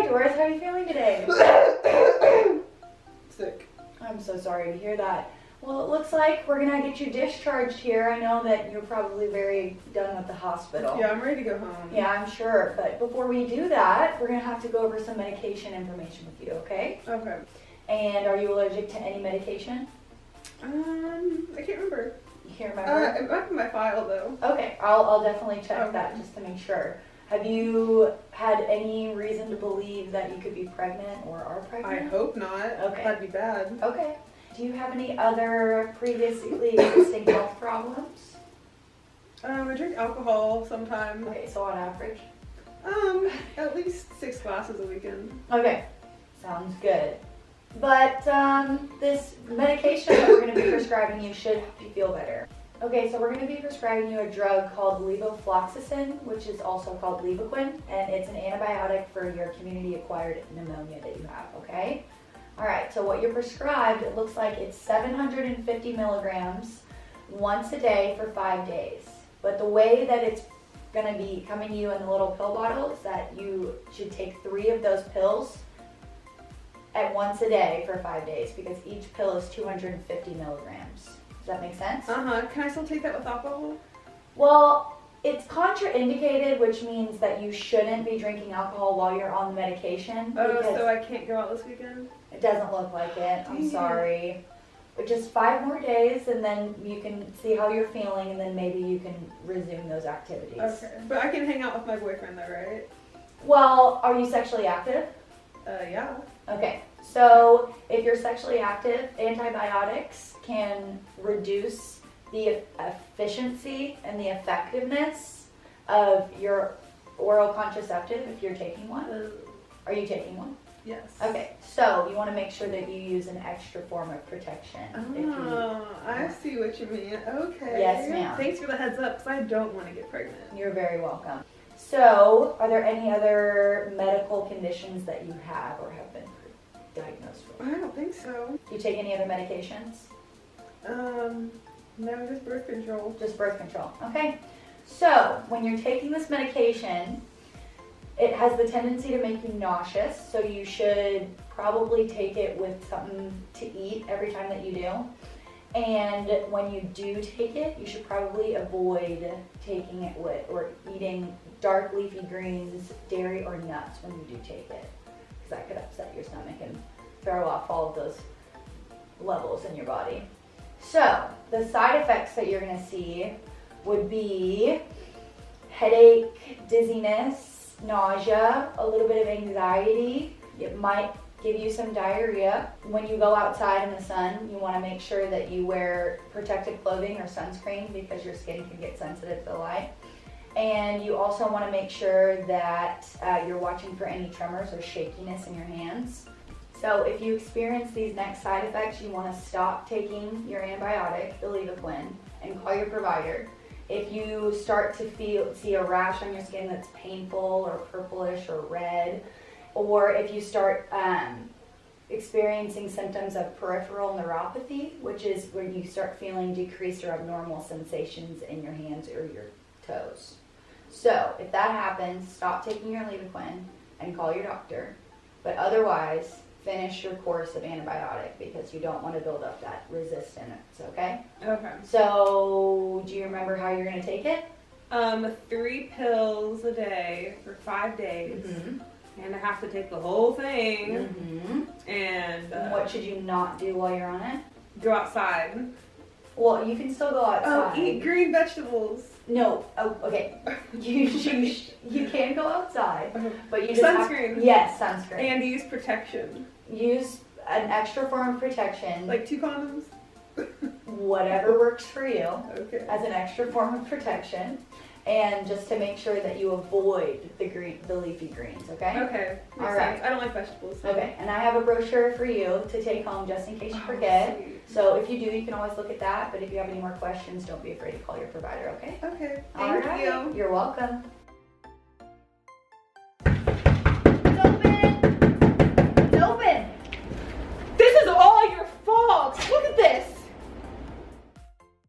yours. How are you feeling today? Sick. I'm so sorry to hear that. Well, it looks like we're going to get you discharged here. I know that you're probably very done with the hospital. Yeah, I'm ready to go home. Yeah, I'm sure. But before we do that, we're going to have to go over some medication information with you, okay? Okay. And are you allergic to any medication? I can't remember. You can't remember? It might be my file though. Okay, I'll definitely check Okay. that just to make sure. Have you had any reason to believe that you could be pregnant or are I pregnant? hope not. Okay. That'd be bad. Okay. Do you have any other previously existing health problems? I drink alcohol sometimes. Okay, so on average? At least 6 glasses a weekend. Okay, sounds good. But this medication that we're going to be prescribing you should help you feel better. Okay, so we're going to be prescribing you a drug called levofloxacin, which is also called Levaquin, and it's an antibiotic for your community-acquired pneumonia that you have, okay? All right, so what you're prescribed, it looks like it's 750 milligrams once a day for 5 days. But the way that it's going to be coming to you in the little pill bottle is that you should take 3 of those pills at once a day for 5 days because each pill is 250 milligrams. Does that make sense? Can I still take that with alcohol? Well, it's contraindicated, which means that you shouldn't be drinking alcohol while you're on the medication. Oh, because so I can't go out this weekend? it doesn't look like it. I'm Dang. sorry. But just 5 more days and then you can see how you're feeling and then maybe you can resume those activities. Okay. But I can hang out with my boyfriend though, right? Well, are you sexually active? Yeah. Okay, so if you're sexually active, antibiotics can reduce the efficiency and the effectiveness of your oral contraceptive if you're taking one. Are you taking one? Yes. Okay, so you want to make sure that you use an extra form of protection. I see what you mean. Okay. Yes, ma'am. Thanks for the heads up, because I don't want to get pregnant. You're very welcome. So, are there any other medical conditions that you have or have been diagnosed with? I don't think so. Do you take any other medications? No, just birth control. Just birth control. Okay. So, when you're taking this medication, it has the tendency to make you nauseous, so you should probably take it with something to eat every time that you do. And when you do take it, you should probably avoid taking it with or eating dark leafy greens, dairy, or nuts when you do take it, because that could upset your stomach and throw off all of those levels in your body. So, the side effects that you're going to see would be headache, dizziness, nausea, a little bit of anxiety. It might give you some diarrhea. When you go outside in the sun, you want to make sure that you wear protective clothing or sunscreen because your skin can get sensitive to the light. And you also want to make sure that you're watching for any tremors or shakiness in your hands. So if you experience these next side effects, you want to stop taking your antibiotic, the Levaquin, and call your provider. If you start to see a rash on your skin that's painful or purplish or red, or if you start experiencing symptoms of peripheral neuropathy, which is where you start feeling decreased or abnormal sensations in your hands or your toes. So if that happens, stop taking your Levaquin and call your doctor. But otherwise, finish your course of antibiotic because you don't want to build up that resistance, okay? Okay. So, do you remember how you're going to take it? 3 pills a day for 5 days. Mm-hmm. And I have to take the whole thing. Mm-hmm. And What should you not do while you're on it? go outside. Well, you can still go outside. Oh, eat green vegetables. No. Oh, okay. You can go outside, but you just Sunscreen. Yes, sunscreen. And use protection. Use an extra form of protection. Like 2 condoms? Whatever works for you. Okay. As an extra form of protection, and just to make sure that you avoid the leafy greens. Okay. Okay. All Makes right. sense. I don't like vegetables. So. Okay. And I have a brochure for you to take home just in case you forget. Sweet. So if you do, you can always look at that. But if you have any more questions, don't be afraid to call your provider. Okay. Okay. All Thank right. you. You're welcome.